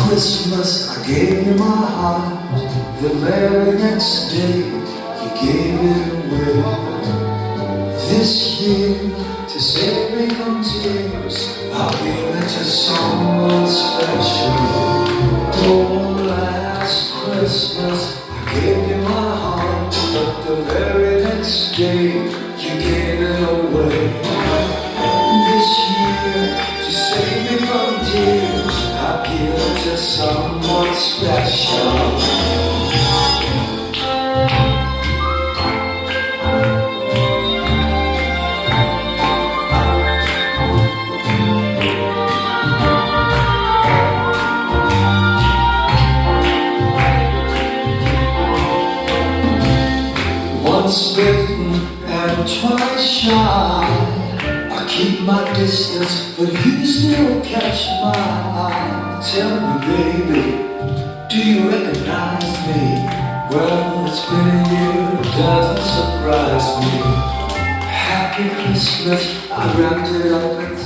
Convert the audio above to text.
Christmas, I gave you my heart. The very next day, you gave it away. This year, to save me from tears, I'll give it to someone special. Oh, last Christmas, I gave you my heart, but the very next day, you gave it away. This year, to save me from tears, I'll give it to someone special. Once bitten and twice shy, I keep my distance, but you still catch my eye. Tell me, baby, do you recognize me? Well, it's been a year, it doesn't surprise me. Happy Christmas, I wrapped it up in